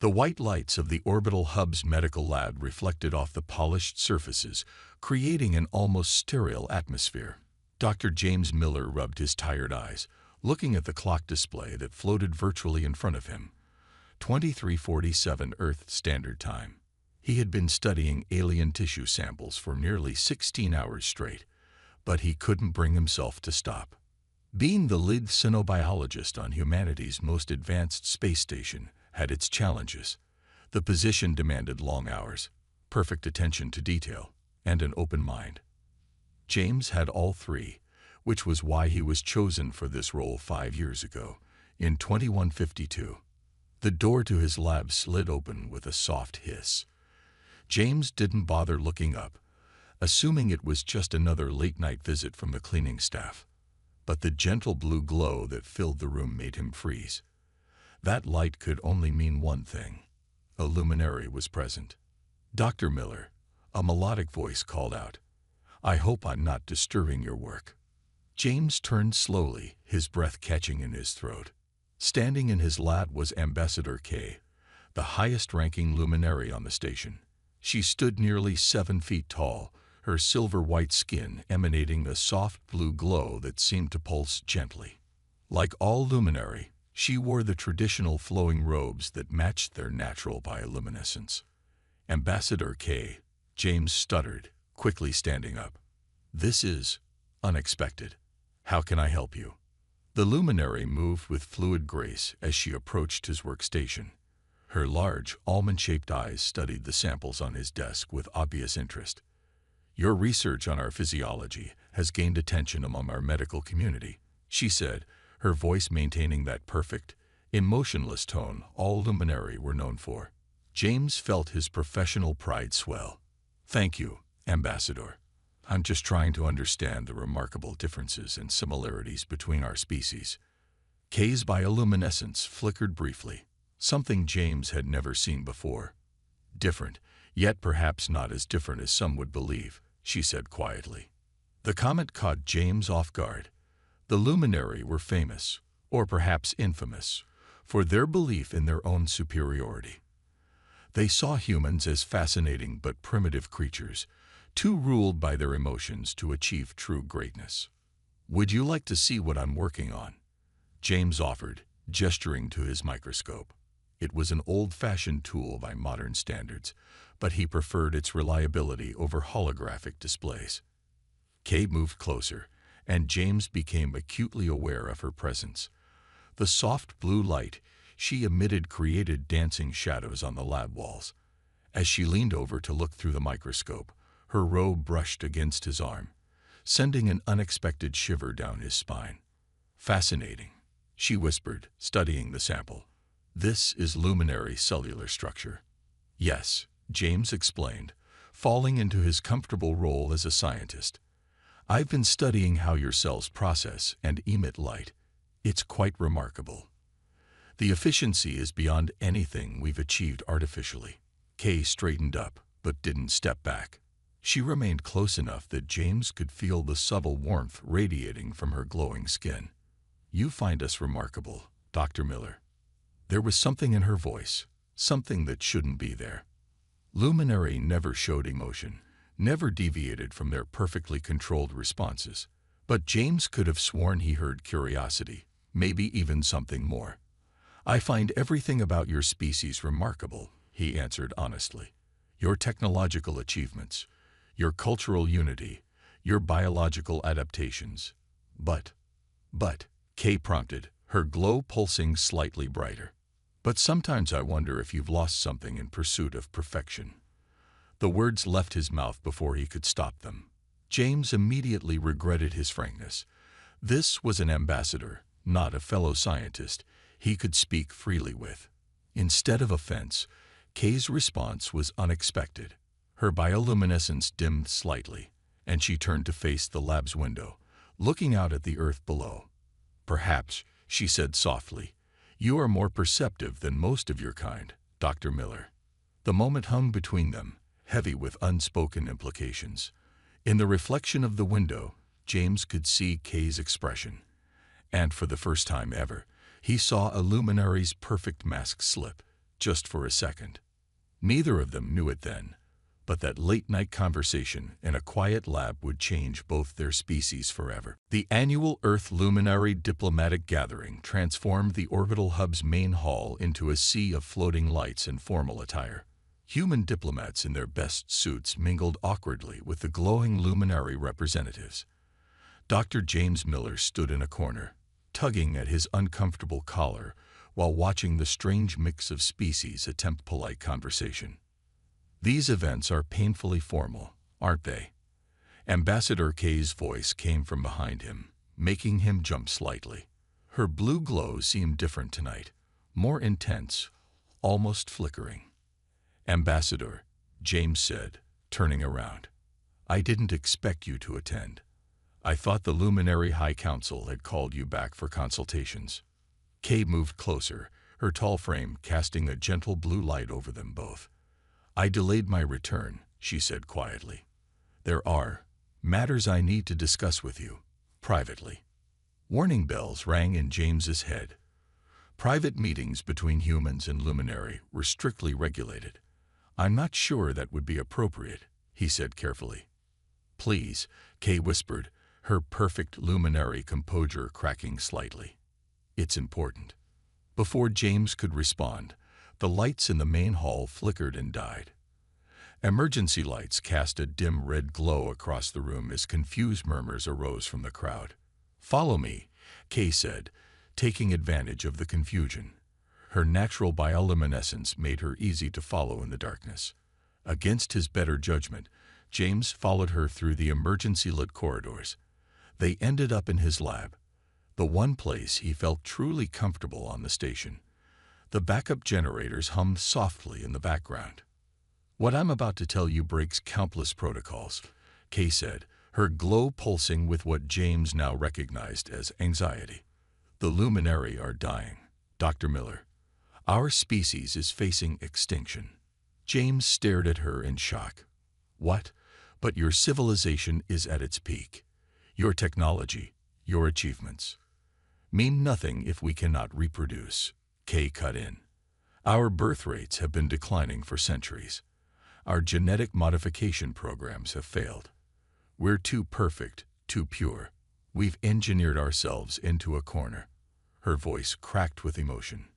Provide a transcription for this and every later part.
The white lights of the orbital hub's medical lab reflected off the polished surfaces, creating an almost sterile atmosphere. Dr. James Miller rubbed his tired eyes, looking at the clock display that floated virtually in front of him. 23:47 Earth Standard Time. He had been studying alien tissue samples for nearly 16 hours straight, but he couldn't bring himself to stop. Being the lead xenobiologist on humanity's most advanced space station had its challenges. The position demanded long hours, perfect attention to detail, and an open mind. James had all three, which was why he was chosen for this role 5 years ago, in 2152. The door to his lab slid open with a soft hiss. James didn't bother looking up, assuming it was just another late-night visit from the cleaning staff. But the gentle blue glow that filled the room made him freeze. That light could only mean one thing. A luminary was present. "Dr. Miller," a melodic voice called out. "I hope I'm not disturbing your work." James turned slowly, his breath catching in his throat. Standing in his lab was Ambassador K, the highest-ranking luminary on the station. She stood nearly 7 feet tall, her silver-white skin emanating a soft blue glow that seemed to pulse gently. Like all luminary, she wore the traditional flowing robes that matched their natural bioluminescence. "Ambassador K," James stuttered, quickly standing up. "This is unexpected. How can I help you?" The luminary moved with fluid grace as she approached his workstation. Her large, almond-shaped eyes studied the samples on his desk with obvious interest. "Your research on our physiology has gained attention among our medical community," she said, her voice maintaining that perfect, emotionless tone all luminary were known for. James felt his professional pride swell. "Thank you, Ambassador. I'm just trying to understand the remarkable differences and similarities between our species." Kay's bioluminescence flickered briefly, something James had never seen before. "Different, yet perhaps not as different as some would believe," she said quietly. The comment caught James off guard. The luminary were famous, or perhaps infamous, for their belief in their own superiority. They saw humans as fascinating but primitive creatures, too ruled by their emotions to achieve true greatness. "Would you like to see what I'm working on?" James offered, gesturing to his microscope. It was an old-fashioned tool by modern standards, but he preferred its reliability over holographic displays. Kay moved closer, and James became acutely aware of her presence. The soft blue light she emitted created dancing shadows on the lab walls. As she leaned over to look through the microscope, her robe brushed against his arm, sending an unexpected shiver down his spine. "Fascinating," she whispered, studying the sample. "This is luminary cellular structure." "Yes," James explained, falling into his comfortable role as a scientist. "I've been studying how your cells process and emit light. It's quite remarkable. The efficiency is beyond anything we've achieved artificially." Kay straightened up, but didn't step back. She remained close enough that James could feel the subtle warmth radiating from her glowing skin. "You find us remarkable, Dr. Miller." There was something in her voice, something that shouldn't be there. Luminary never showed emotion, never deviated from their perfectly controlled responses. But James could have sworn he heard curiosity, maybe even something more. "I find everything about your species remarkable," he answered honestly. "Your technological achievements, your cultural unity, your biological adaptations. But, Kay prompted, her glow pulsing slightly brighter. "But sometimes I wonder if you've lost something in pursuit of perfection." The words left his mouth before he could stop them. James immediately regretted his frankness. This was an ambassador, not a fellow scientist, he could speak freely with. Instead of offense, Kay's response was unexpected. Her bioluminescence dimmed slightly, and she turned to face the lab's window, looking out at the earth below. "Perhaps," she said softly, "you are more perceptive than most of your kind, Dr. Miller." The moment hung between them, heavy with unspoken implications. In the reflection of the window, James could see Kay's expression. And for the first time ever, he saw a luminary's perfect mask slip. just for a second. Neither of them knew it then, but that late-night conversation in a quiet lab would change both their species forever. The annual Earth Luminary Diplomatic Gathering transformed the orbital hub's main hall into a sea of floating lights and formal attire. Human diplomats in their best suits mingled awkwardly with the glowing luminary representatives. Dr. James Miller stood in a corner, tugging at his uncomfortable collar while watching the strange mix of species attempt polite conversation. "These events are painfully formal, aren't they?" Ambassador Kay's voice came from behind him, making him jump slightly. Her blue glow seemed different tonight, more intense, almost flickering. "Ambassador," James said, turning around, "I didn't expect you to attend. I thought the Luminary High Council had called you back for consultations." Kay moved closer, her tall frame casting a gentle blue light over them both. "I delayed my return," she said quietly. "There are matters I need to discuss with you, privately." Warning bells rang in James's head. Private meetings between humans and Luminary were strictly regulated. "I'm not sure that would be appropriate," he said carefully. "Please," Kay whispered, her perfect Luminary composure cracking slightly. "It's important." Before James could respond, the lights in the main hall flickered and died. Emergency lights cast a dim red glow across the room as confused murmurs arose from the crowd. "Follow me," Kay said, taking advantage of the confusion. Her natural bioluminescence made her easy to follow in the darkness. Against his better judgment, James followed her through the emergency-lit corridors. They ended up in his lab, the one place he felt truly comfortable on the station. The backup generators hummed softly in the background. "What I'm about to tell you breaks countless protocols," Kay said, her glow pulsing with what James now recognized as anxiety. "The Luminary are dying, Dr. Miller. Our species is facing extinction." James stared at her in shock. "What? But your civilization is at its peak. Your technology, your achievements mean nothing if we cannot reproduce," Kay cut in. "Our birth rates have been declining for centuries. Our genetic modification programs have failed. We're too perfect, too pure. We've engineered ourselves into a corner." Her voice cracked with emotion.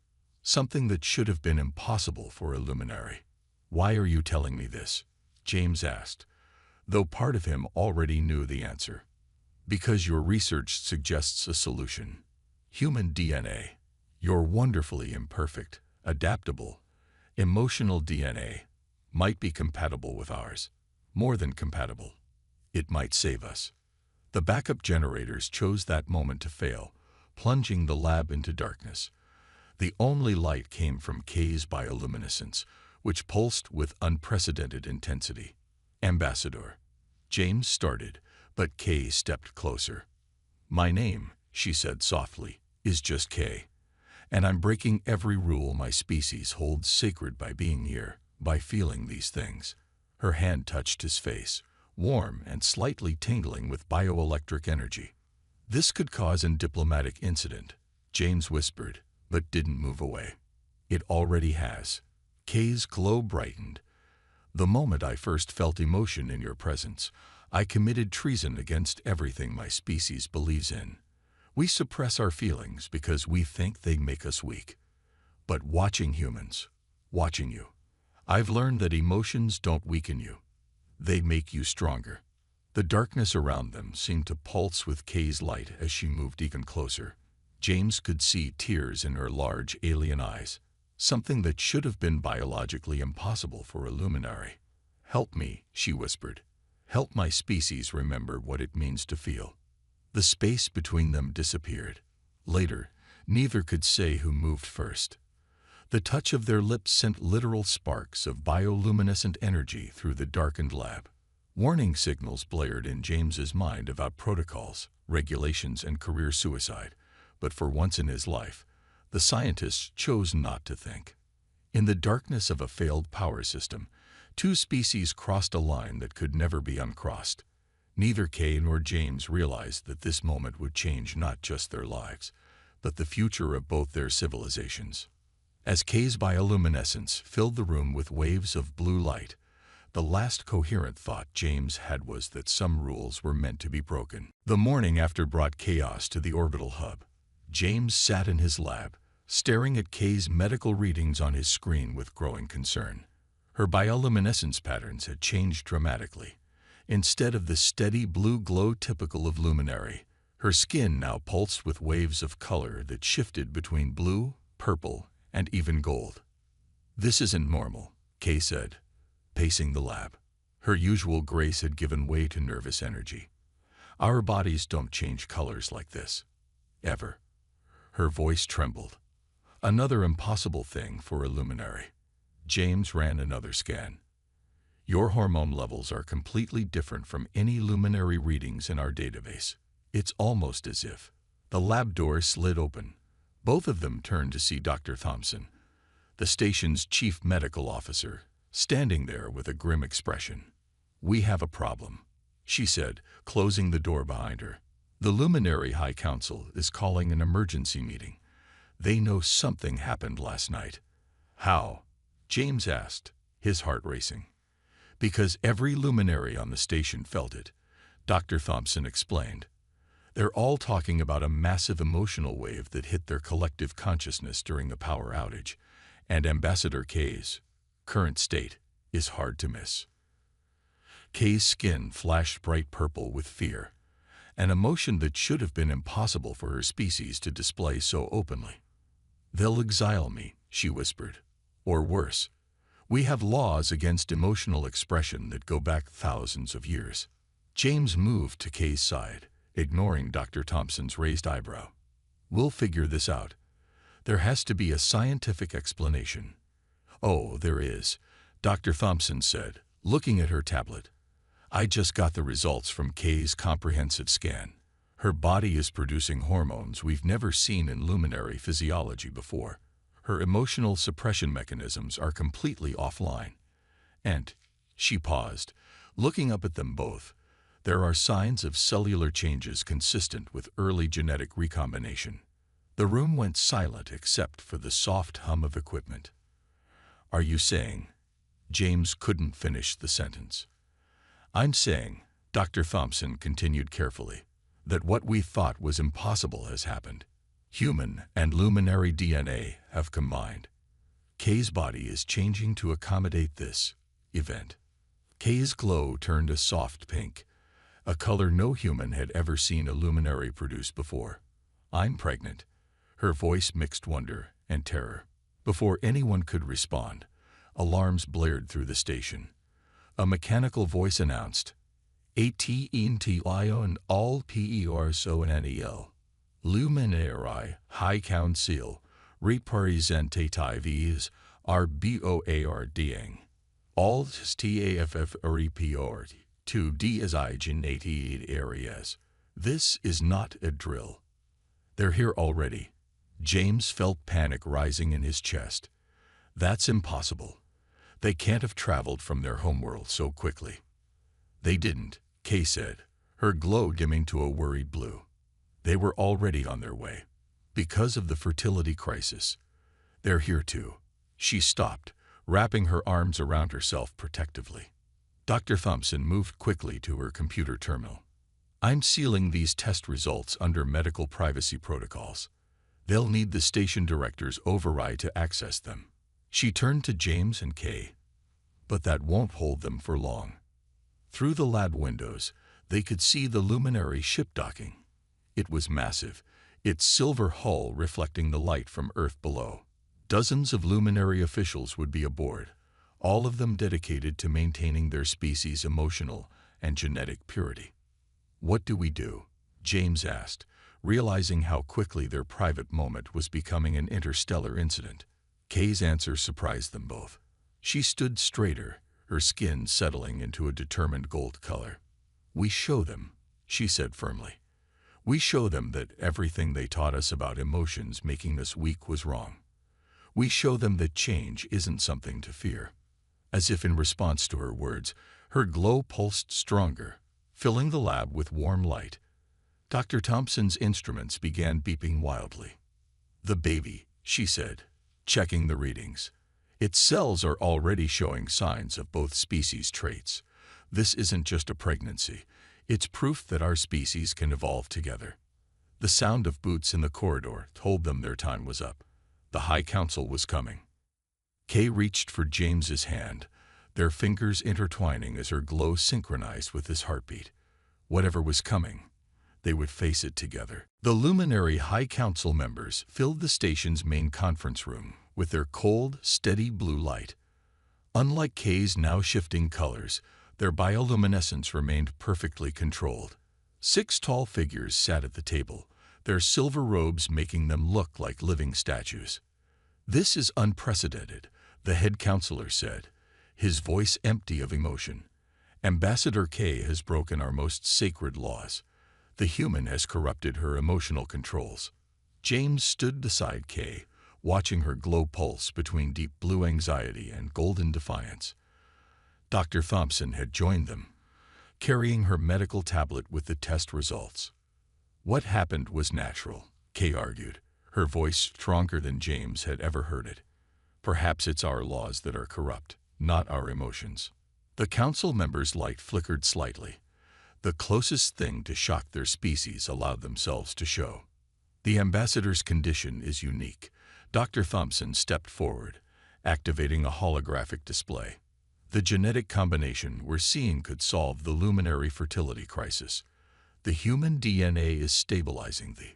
"Something that should have been impossible for a Luminary." "Why are you telling me this?" James asked, though part of him already knew the answer. "Because your research suggests a solution. Human DNA. Your wonderfully imperfect, adaptable, emotional DNA might be compatible with ours. More than compatible. It might save us." The backup generators chose that moment to fail, plunging the lab into darkness. The only light came from Kay's bioluminescence, which pulsed with unprecedented intensity. "Ambassador," James started, but Kay stepped closer. "My name," she said softly, "is just Kay. And I'm breaking every rule my species holds sacred by being here, by feeling these things." Her hand touched his face, warm and slightly tingling with bioelectric energy. "This could cause a diplomatic incident," James whispered, but didn't move away. "It already has." Kay's glow brightened. "The moment I first felt emotion in your presence, I committed treason against everything my species believes in. We suppress our feelings because we think they make us weak. But watching humans, watching you, I've learned that emotions don't weaken you. They make you stronger." The darkness around them seemed to pulse with Kay's light as she moved even closer. James could see tears in her large alien eyes, something that should have been biologically impossible for a Luminary. "Help me," she whispered. "Help my species remember what it means to feel." The space between them disappeared. Later, neither could say who moved first. The touch of their lips sent literal sparks of bioluminescent energy through the darkened lab. Warning signals blared in James's mind about protocols, regulations, and career suicide, but for once in his life, the scientist chose not to think. In the darkness of a failed power system, two species crossed a line that could never be uncrossed. Neither Kay nor James realized that this moment would change not just their lives, but the future of both their civilizations. As Kay's bioluminescence filled the room with waves of blue light, the last coherent thought James had was that some rules were meant to be broken. The morning after brought chaos to the orbital hub. James sat in his lab, staring at Kay's medical readings on his screen with growing concern. Her bioluminescence patterns had changed dramatically. Instead of the steady blue glow typical of luminary, her skin now pulsed with waves of color that shifted between blue, purple, and even gold. "This isn't normal," Kay said, pacing the lab. Her usual grace had given way to nervous energy. "Our bodies don't change colors like this. Ever." Her voice trembled. "Another impossible thing for a luminary." James ran another scan. "Your hormone levels are completely different from any luminary readings in our database. It's almost as if..." The lab door slid open. Both of them turned to see Dr. Thompson, the station's chief medical officer, standing there with a grim expression. "We have a problem," she said, closing the door behind her. "The Luminary High Council is calling an emergency meeting. They know something happened last night." "How?" James asked, his heart racing. "Because every luminary on the station felt it," Dr. Thompson explained. "They're all talking about a massive emotional wave that hit their collective consciousness during the power outage, and Ambassador Kay's current state is hard to miss." Kay's skin flashed bright purple with fear, an emotion that should have been impossible for her species to display so openly. "They'll exile me," she whispered. "Or worse. We have laws against emotional expression that go back thousands of years." James moved to Kay's side, ignoring Dr. Thompson's raised eyebrow. "We'll figure this out. There has to be a scientific explanation." "Oh, there is," Dr. Thompson said, looking at her tablet. "I just got the results from Kay's comprehensive scan. Her body is producing hormones we've never seen in luminary physiology before. Her emotional suppression mechanisms are completely offline. And," she paused, looking up at them both, "there are signs of cellular changes consistent with early genetic recombination." The room went silent except for the soft hum of equipment. "Are you saying..." James couldn't finish the sentence. "I'm saying," Dr. Thompson continued carefully, "that what we thought was impossible has happened. Human and luminary DNA have combined. Kay's body is changing to accommodate this event." Kay's glow turned a soft pink, a color no human had ever seen a luminary produce before. "I'm pregnant." Her voice mixed wonder and terror. Before anyone could respond, alarms blared through the station. A mechanical voice announced, "ATNTIO and all PERSONNEL. Luminary High Council Representatives are BOARDing. All TAFF report to designated areas. This is not a drill. They're here already." James felt panic rising in his chest. "That's impossible. They can't have traveled from their homeworld so quickly." "They didn't," Kay said, her glow dimming to a worried blue. "They were already on their way. Because of the fertility crisis. They're here too." She stopped, wrapping her arms around herself protectively. Dr. Thompson moved quickly to her computer terminal. "I'm sealing these test results under medical privacy protocols. They'll need the station director's override to access them." She turned to James and Kay. "But that won't hold them for long." Through the lab windows, they could see the luminary ship docking. It was massive, its silver hull reflecting the light from Earth below. Dozens of luminary officials would be aboard, all of them dedicated to maintaining their species' emotional and genetic purity. "What do we do?" James asked, realizing how quickly their private moment was becoming an interstellar incident. Kay's answer surprised them both. She stood straighter, her skin settling into a determined gold color. "We show them," she said firmly. "We show them that everything they taught us about emotions making us weak was wrong. We show them that change isn't something to fear." As if in response to her words, her glow pulsed stronger, filling the lab with warm light. Dr. Thompson's instruments began beeping wildly. "The baby," she said, checking the readings. Its cells are already showing signs of both species traits. This isn't just a pregnancy. It's proof that our species can evolve together. The sound of boots in the corridor told them their time was up. The High Council was coming. Kay reached for James's hand, their fingers intertwining as her glow synchronized with his heartbeat. Whatever was coming, they would face it together. The luminary High Council members filled the station's main conference room with their cold, steady blue light. Unlike Kay's now shifting colors, their bioluminescence remained perfectly controlled. 6 tall figures sat at the table, their silver robes making them look like living statues. "This is unprecedented," the head counselor said, his voice empty of emotion. "Ambassador Kay has broken our most sacred laws. The human has corrupted her emotional controls." James stood beside Kay, watching her glow pulse between deep blue anxiety and golden defiance. Dr. Thompson had joined them, carrying her medical tablet with the test results. "What happened was natural," Kay argued, her voice stronger than James had ever heard it. "Perhaps it's our laws that are corrupt, not our emotions." The council members' light flickered slightly. The closest thing to shock their species allowed themselves to show. "The ambassador's condition is unique." Dr. Thompson stepped forward, activating a holographic display. "The genetic combination we're seeing could solve the luminary fertility crisis. The human DNA is stabilizing the—"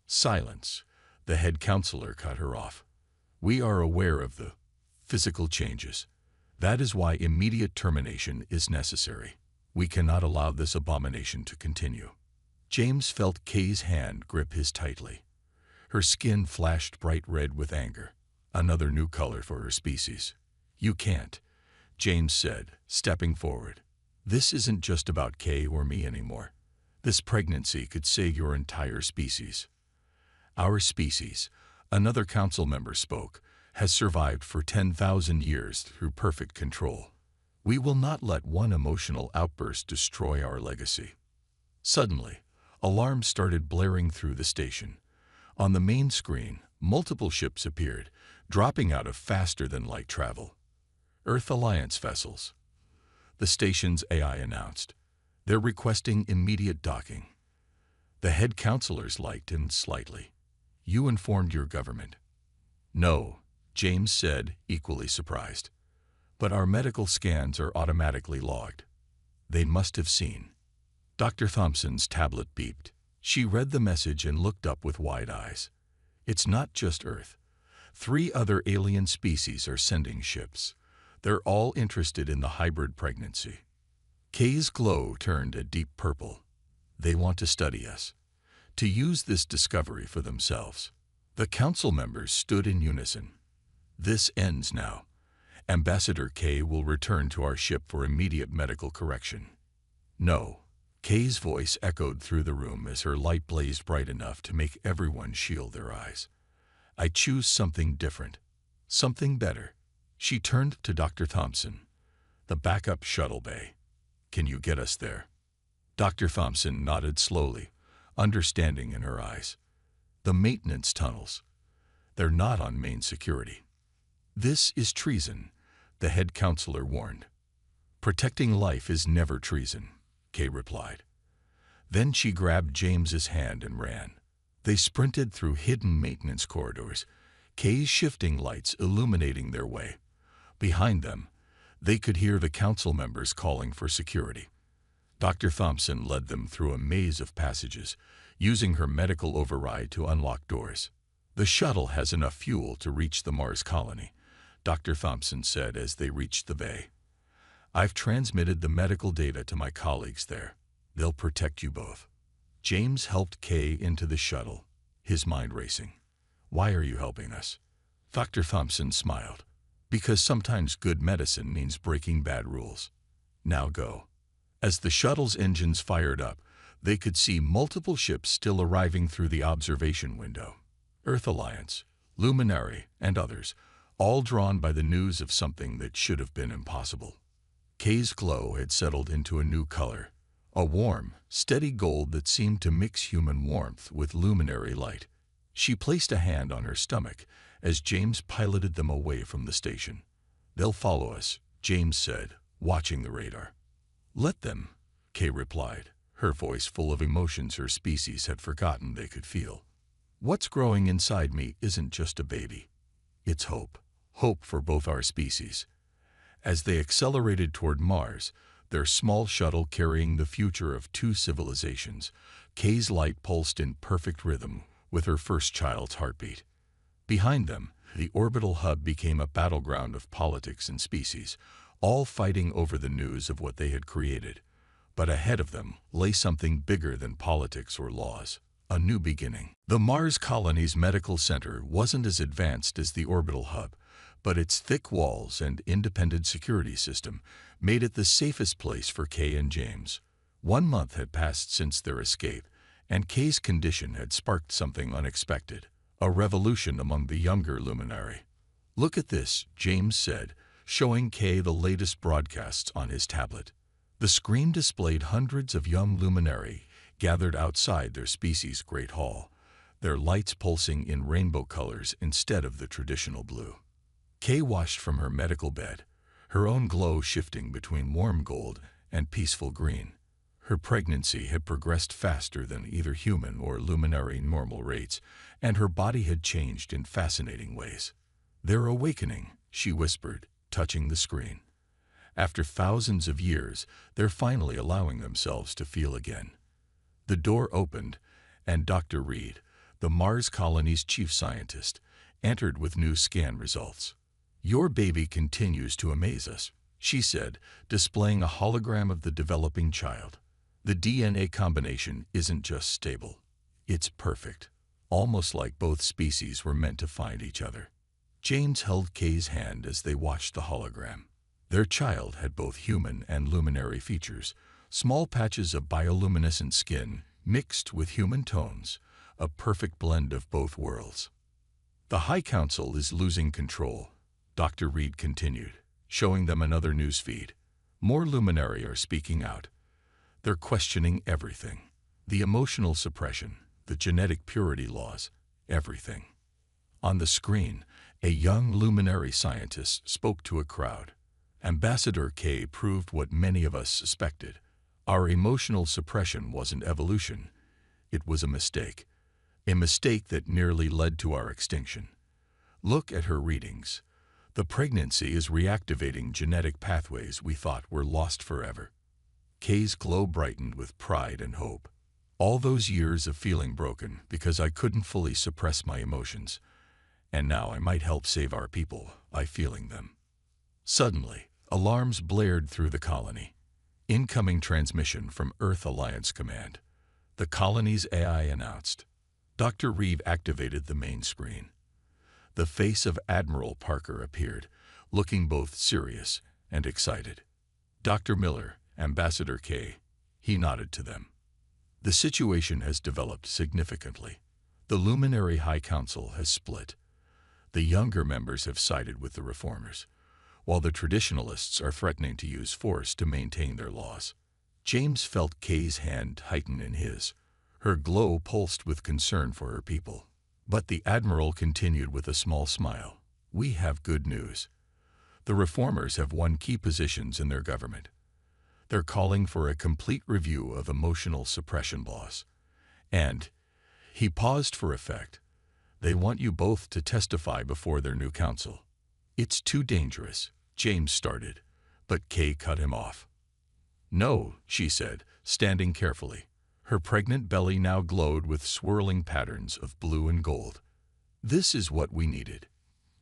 "Silence," the head counselor cut her off. "We are aware of the physical changes. That is why immediate termination is necessary. We cannot allow this abomination to continue." James felt Kay's hand grip his tightly. Her skin flashed bright red with anger, another new color for her species. "You can't," James said, stepping forward. "This isn't just about Kay or me anymore. This pregnancy could save your entire species." "Our species," another council member spoke, "has survived for 10,000 years through perfect control. We will not let one emotional outburst destroy our legacy." Suddenly, alarms started blaring through the station. On the main screen, multiple ships appeared, dropping out of faster-than-light travel. "Earth Alliance vessels," the station's AI announced. "They're requesting immediate docking." The head counselor's light dimmed slightly. "You informed your government?" "No," James said, equally surprised. "But our medical scans are automatically logged. They must have seen." Dr. Thompson's tablet beeped. She read the message and looked up with wide eyes. "It's not just Earth. 3 other alien species are sending ships. They're all interested in the hybrid pregnancy." Kay's glow turned a deep purple. "They want to study us, to use this discovery for themselves." The council members stood in unison. "This ends now. Ambassador Kay will return to our ship for immediate medical correction." "No." Kay's voice echoed through the room as her light blazed bright enough to make everyone shield their eyes. "I choose something different. Something better." She turned to Dr. Thompson. "The backup shuttle bay. Can you get us there?" Dr. Thompson nodded slowly, understanding in her eyes. "The maintenance tunnels. They're not on main security." "This is treason," the head counselor warned. "Protecting life is never treason," Kay replied. Then she grabbed James's hand and ran. They sprinted through hidden maintenance corridors, Kay's shifting lights illuminating their way. Behind them, they could hear the council members calling for security. Dr. Thompson led them through a maze of passages, using her medical override to unlock doors. "The shuttle has enough fuel to reach the Mars colony," Dr. Thompson said as they reached the bay. "I've transmitted the medical data to my colleagues there. They'll protect you both." James helped Kay into the shuttle, his mind racing. "Why are you helping us?" Dr. Thompson smiled. "Because sometimes good medicine means breaking bad rules. Now go." As the shuttle's engines fired up, they could see multiple ships still arriving through the observation window. Earth Alliance, Luminary, and others, all drawn by the news of something that should have been impossible. Kay's glow had settled into a new color, a warm, steady gold that seemed to mix human warmth with luminary light. She placed a hand on her stomach as James piloted them away from the station. "They'll follow us," James said, watching the radar. "Let them," Kay replied, her voice full of emotions her species had forgotten they could feel. "What's growing inside me isn't just a baby. It's hope. Hope for both our species." As they accelerated toward Mars, their small shuttle carrying the future of two civilizations, Kay's light pulsed in perfect rhythm with her first child's heartbeat. Behind them, the orbital hub became a battleground of politics and species, all fighting over the news of what they had created. But ahead of them lay something bigger than politics or laws, a new beginning. The Mars colony's medical center wasn't as advanced as the orbital hub, but its thick walls and independent security system made it the safest place for Kay and James. 1 month had passed since their escape, and Kay's condition had sparked something unexpected, a revolution among the younger luminary. "Look at this," James said, showing Kay the latest broadcasts on his tablet. The screen displayed hundreds of young luminary gathered outside their species' great hall, their lights pulsing in rainbow colors instead of the traditional blue. Kay watched from her medical bed, her own glow shifting between warm gold and peaceful green. Her pregnancy had progressed faster than either human or luminary normal rates, and her body had changed in fascinating ways. "They're awakening," she whispered, touching the screen. "After thousands of years, they're finally allowing themselves to feel again." The door opened, and Dr. Reed, the Mars colony's chief scientist, entered with new scan results. "Your baby continues to amaze us," she said, displaying a hologram of the developing child. "The DNA combination isn't just stable. It's perfect, almost like both species were meant to find each other." James held Kay's hand as they watched the hologram. Their child had both human and luminary features, small patches of bioluminescent skin mixed with human tones, a perfect blend of both worlds. "The High Council is losing control," Dr. Reed continued, showing them another news feed. "More luminary are speaking out. They're questioning everything. The emotional suppression, the genetic purity laws, everything." On the screen, a young luminary scientist spoke to a crowd. "Ambassador Kay proved what many of us suspected. Our emotional suppression wasn't evolution. It was a mistake that nearly led to our extinction. Look at her readings. The pregnancy is reactivating genetic pathways we thought were lost forever." Kay's glow brightened with pride and hope. "All those years of feeling broken because I couldn't fully suppress my emotions. And now I might help save our people by feeling them." Suddenly, alarms blared through the colony. "Incoming transmission from Earth Alliance Command," the colony's AI announced. Dr. Reeve activated the main screen. The face of Admiral Parker appeared, looking both serious and excited. "Dr. Miller, Ambassador Kay," he nodded to them. "The situation has developed significantly. The Luminary High Council has split. The younger members have sided with the reformers, while the traditionalists are threatening to use force to maintain their laws." James felt Kay's hand tighten in his. Her glow pulsed with concern for her people. But the Admiral continued with a small smile. "We have good news. The reformers have won key positions in their government. They're calling for a complete review of emotional suppression laws. And," he paused for effect, "they want you both to testify before their new council." "It's too dangerous," James started, but Kay cut him off. "No," she said, standing carefully. Her pregnant belly now glowed with swirling patterns of blue and gold. "This is what we needed.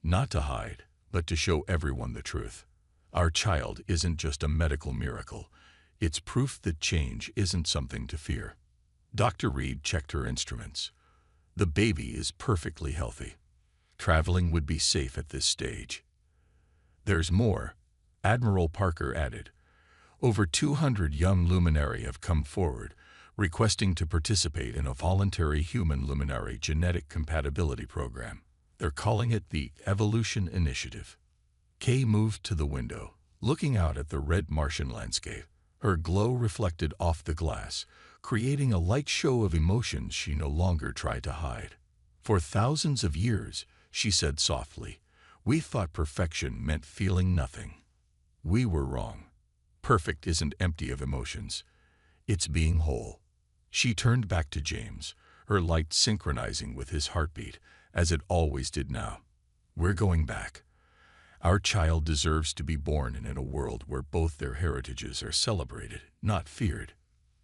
Not to hide, but to show everyone the truth. Our child isn't just a medical miracle. It's proof that change isn't something to fear." Dr. Reed checked her instruments. "The baby is perfectly healthy. Traveling would be safe at this stage." "There's more," Admiral Parker added. "Over 200 young luminary have come forward, requesting to participate in a voluntary human luminary genetic compatibility program. They're calling it the Evolution Initiative." Kay moved to the window, looking out at the red Martian landscape. Her glow reflected off the glass, creating a light show of emotions she no longer tried to hide. For thousands of years, she said softly, we thought perfection meant feeling nothing. We were wrong. Perfect isn't empty of emotions. It's being whole. She turned back to James, her light synchronizing with his heartbeat, as it always did now. We're going back. Our child deserves to be born in a world where both their heritages are celebrated, not feared.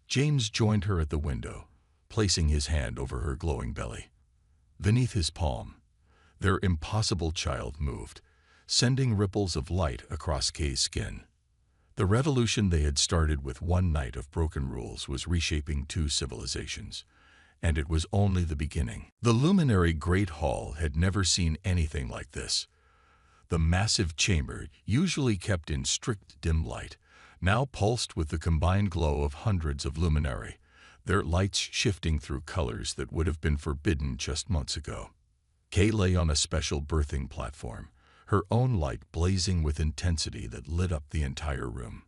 James joined her at the window, placing his hand over her glowing belly. Beneath his palm, their impossible child moved, sending ripples of light across Kay's skin. The revolution they had started with one night of broken rules was reshaping two civilizations, and it was only the beginning. The luminary Great Hall had never seen anything like this. The massive chamber, usually kept in strict dim light, now pulsed with the combined glow of hundreds of luminae, their lights shifting through colors that would have been forbidden just months ago. Kay lay on a special birthing platform, her own light blazing with intensity that lit up the entire room.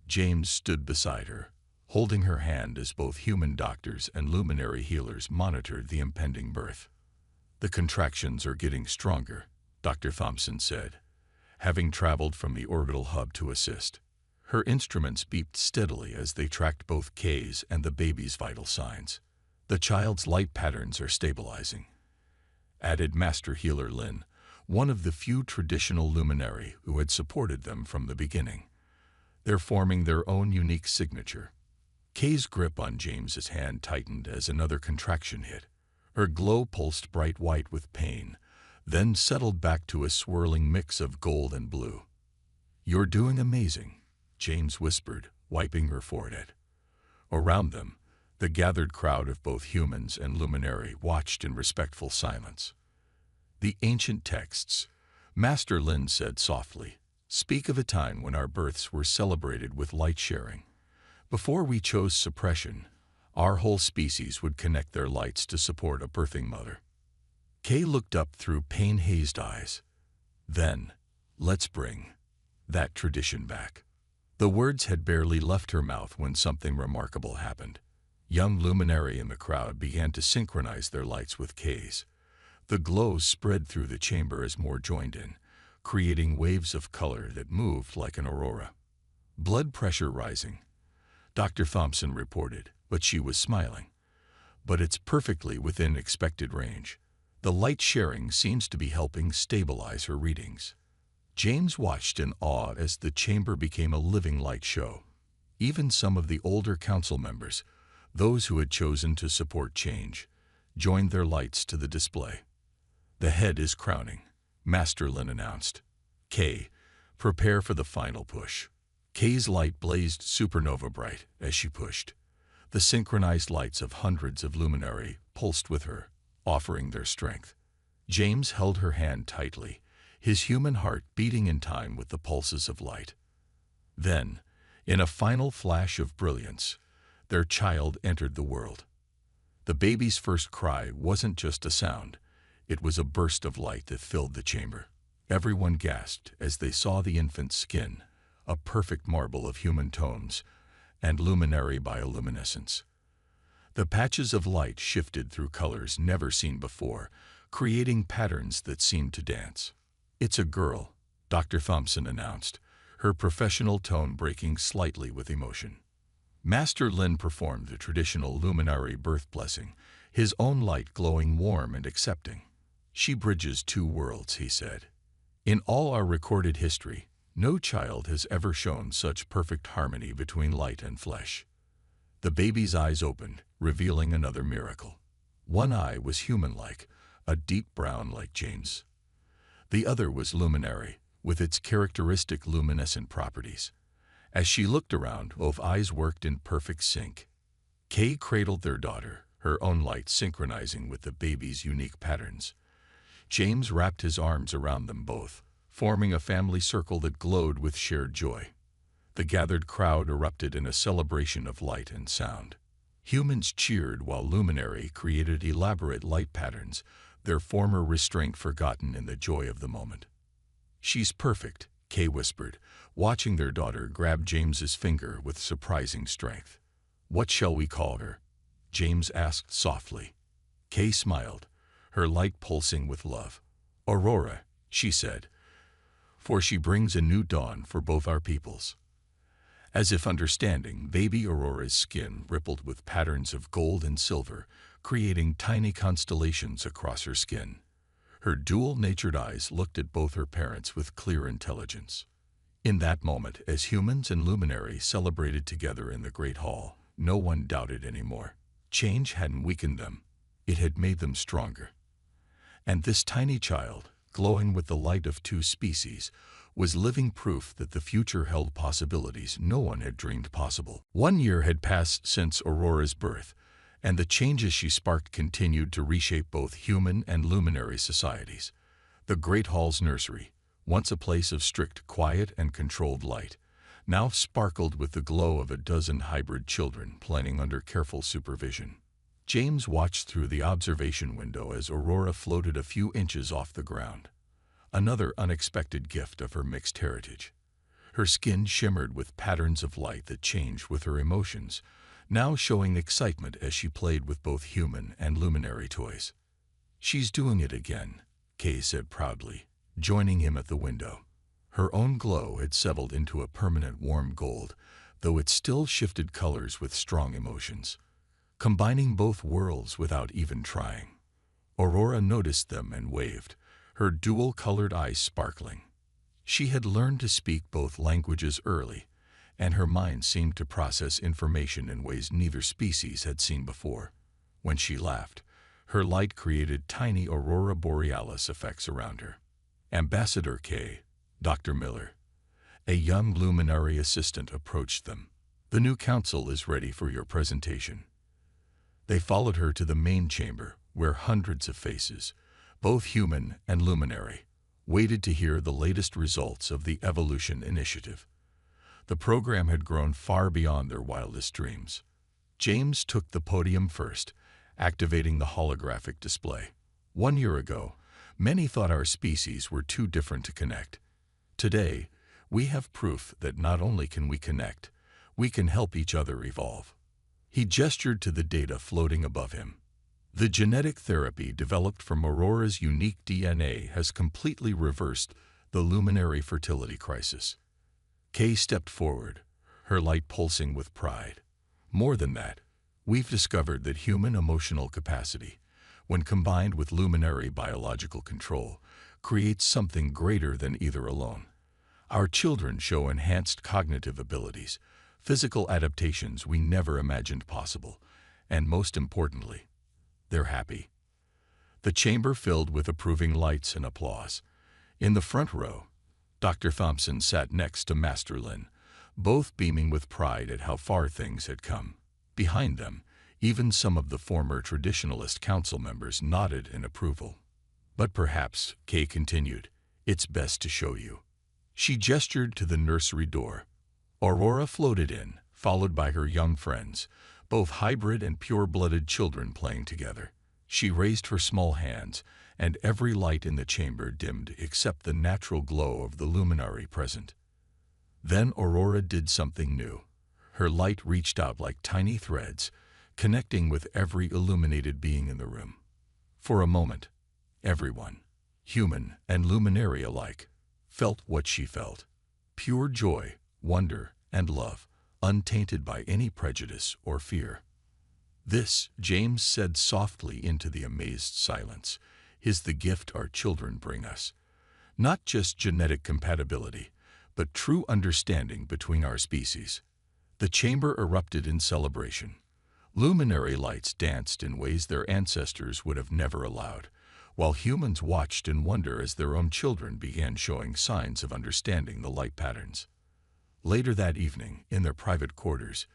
James stood beside her, holding her hand as both human doctors and luminary healers monitored the impending birth. The contractions are getting stronger, Dr. Thompson said, having traveled from the orbital hub to assist. Her instruments beeped steadily as they tracked both Kay's and the baby's vital signs. The child's light patterns are stabilizing, added Master Healer Lin, one of the few traditional luminary who had supported them from the beginning. They're forming their own unique signature. Kay's grip on James's hand tightened as another contraction hit. Her glow pulsed bright white with pain, then settled back to a swirling mix of gold and blue. You're doing amazing, James whispered, wiping her forehead. Around them, the gathered crowd of both humans and luminary watched in respectful silence. The ancient texts, Master Lin said softly, speak of a time when our births were celebrated with light sharing. Before we chose suppression, our whole species would connect their lights to support a birthing mother. Kay looked up through pain-hazed eyes. Then, let's bring that tradition back. The words had barely left her mouth when something remarkable happened. Young luminary in the crowd began to synchronize their lights with Kay's. The glow spread through the chamber as more joined in, creating waves of color that moved like an aurora. Blood pressure rising, Dr. Thompson reported, but she was smiling. But it's perfectly within expected range. The light sharing seems to be helping stabilize her readings. James watched in awe as the chamber became a living light show. Even some of the older council members, those who had chosen to support change, joined their lights to the display. The head is crowning, Master Lin announced. Kay, prepare for the final push. Kay's light blazed supernova bright as she pushed. The synchronized lights of hundreds of luminary pulsed with her, offering their strength. James held her hand tightly, his human heart beating in time with the pulses of light. Then, in a final flash of brilliance, their child entered the world. The baby's first cry wasn't just a sound, it was a burst of light that filled the chamber. Everyone gasped as they saw the infant's skin, a perfect marble of human tones and luminary bioluminescence. The patches of light shifted through colors never seen before, creating patterns that seemed to dance. It's a girl, Dr. Thompson announced, her professional tone breaking slightly with emotion. Master Lin performed the traditional luminary birth blessing, his own light glowing warm and accepting. She bridges two worlds, he said. In all our recorded history, no child has ever shown such perfect harmony between light and flesh. The baby's eyes opened, revealing another miracle. One eye was human-like, a deep brown like James. The other was luminary, with its characteristic luminescent properties. As she looked around, both eyes worked in perfect sync. Kay cradled their daughter, her own light synchronizing with the baby's unique patterns. James wrapped his arms around them both, forming a family circle that glowed with shared joy. The gathered crowd erupted in a celebration of light and sound. Humans cheered while luminary created elaborate light patterns, their former restraint forgotten in the joy of the moment. She's perfect, Kay whispered, watching their daughter grab James's finger with surprising strength. What shall we call her? James asked softly. Kay smiled, her light pulsing with love. "Aurora," she said, "for she brings a new dawn for both our peoples." As if understanding, baby Aurora's skin rippled with patterns of gold and silver, creating tiny constellations across her skin. Her dual-natured eyes looked at both her parents with clear intelligence. In that moment, as humans and luminary celebrated together in the Great Hall, no one doubted anymore. Change hadn't weakened them, it had made them stronger. And this tiny child, glowing with the light of two species, was living proof that the future held possibilities no one had dreamed possible. 1 year had passed since Aurora's birth, and the changes she sparked continued to reshape both human and luminary societies. The Great Hall's nursery, once a place of strict quiet and controlled light, now sparkled with the glow of a dozen hybrid children playing under careful supervision. James watched through the observation window as Aurora floated a few inches off the ground, another unexpected gift of her mixed heritage. Her skin shimmered with patterns of light that changed with her emotions, now showing excitement as she played with both human and luminary toys. "She's doing it again," Kay said proudly, joining him at the window. Her own glow had settled into a permanent warm gold, though it still shifted colors with strong emotions, combining both worlds without even trying. Aurora noticed them and waved, her dual-colored eyes sparkling. She had learned to speak both languages early, and her mind seemed to process information in ways neither species had seen before. When she laughed, her light created tiny aurora borealis effects around her. Ambassador K, Dr. Miller, a young luminary assistant, approached them. "The new council is ready for your presentation." They followed her to the main chamber, where hundreds of faces, both human and luminary, waited to hear the latest results of the Evolution Initiative. The program had grown far beyond their wildest dreams. James took the podium first, activating the holographic display. 1 year ago, many thought our species were too different to connect. Today, we have proof that not only can we connect, we can help each other evolve. He gestured to the data floating above him. The genetic therapy developed from Aurora's unique DNA has completely reversed the luminary fertility crisis. Kay stepped forward, her light pulsing with pride. "More than that, we've discovered that human emotional capacity, when combined with luminary biological control, creates something greater than either alone. Our children show enhanced cognitive abilities, physical adaptations we never imagined possible, and most importantly, they're happy." The chamber filled with approving lights and applause. In the front row, Dr. Thompson sat next to Master Lin, both beaming with pride at how far things had come. Behind them, even some of the former traditionalist council members nodded in approval. "But perhaps," Kay continued, "it's best to show you." She gestured to the nursery door. Aurora floated in, followed by her young friends, both hybrid and pure-blooded children playing together. She raised her small hands, and every light in the chamber dimmed except the natural glow of the luminary present. Then Aurora did something new. Her light reached out like tiny threads, connecting with every illuminated being in the room. For a moment, everyone, human and luminary alike, felt what she felt. Pure joy, wonder, and love, untainted by any prejudice or fear. "This," James said softly into the amazed silence, "is the gift our children bring us. Not just genetic compatibility, but true understanding between our species." The chamber erupted in celebration. Luminary lights danced in ways their ancestors would have never allowed, while humans watched in wonder as their own children began showing signs of understanding the light patterns. Later that evening, in their private quarters,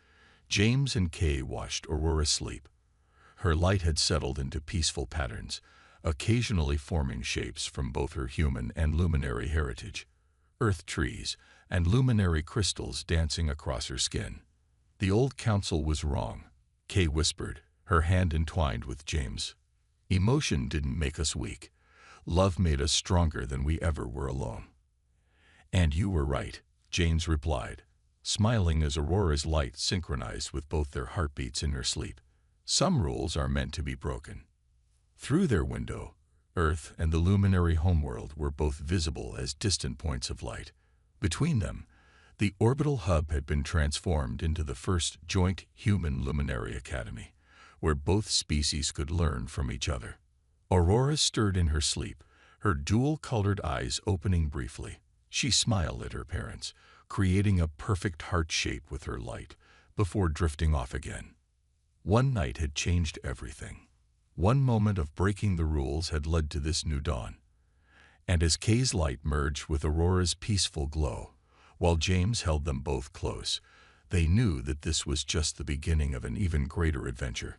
James and Kay watched Aurora sleep. Her light had settled into peaceful patterns, occasionally forming shapes from both her human and luminary heritage. Earth trees and luminary crystals dancing across her skin. "The old council was wrong," Kay whispered, her hand entwined with James. "Emotion didn't make us weak. Love made us stronger than we ever were alone." "And you were right," James replied, smiling as Aurora's light synchronized with both their heartbeats in her sleep. "Some rules are meant to be broken." Through their window, Earth and the luminary homeworld were both visible as distant points of light. Between them, the orbital hub had been transformed into the first joint human luminary academy, where both species could learn from each other. Aurora stirred in her sleep, her dual-colored eyes opening briefly. She smiled at her parents, creating a perfect heart shape with her light, before drifting off again. One night had changed everything. One moment of breaking the rules had led to this new dawn. And as Kay's light merged with Aurora's peaceful glow, while James held them both close, they knew that this was just the beginning of an even greater adventure.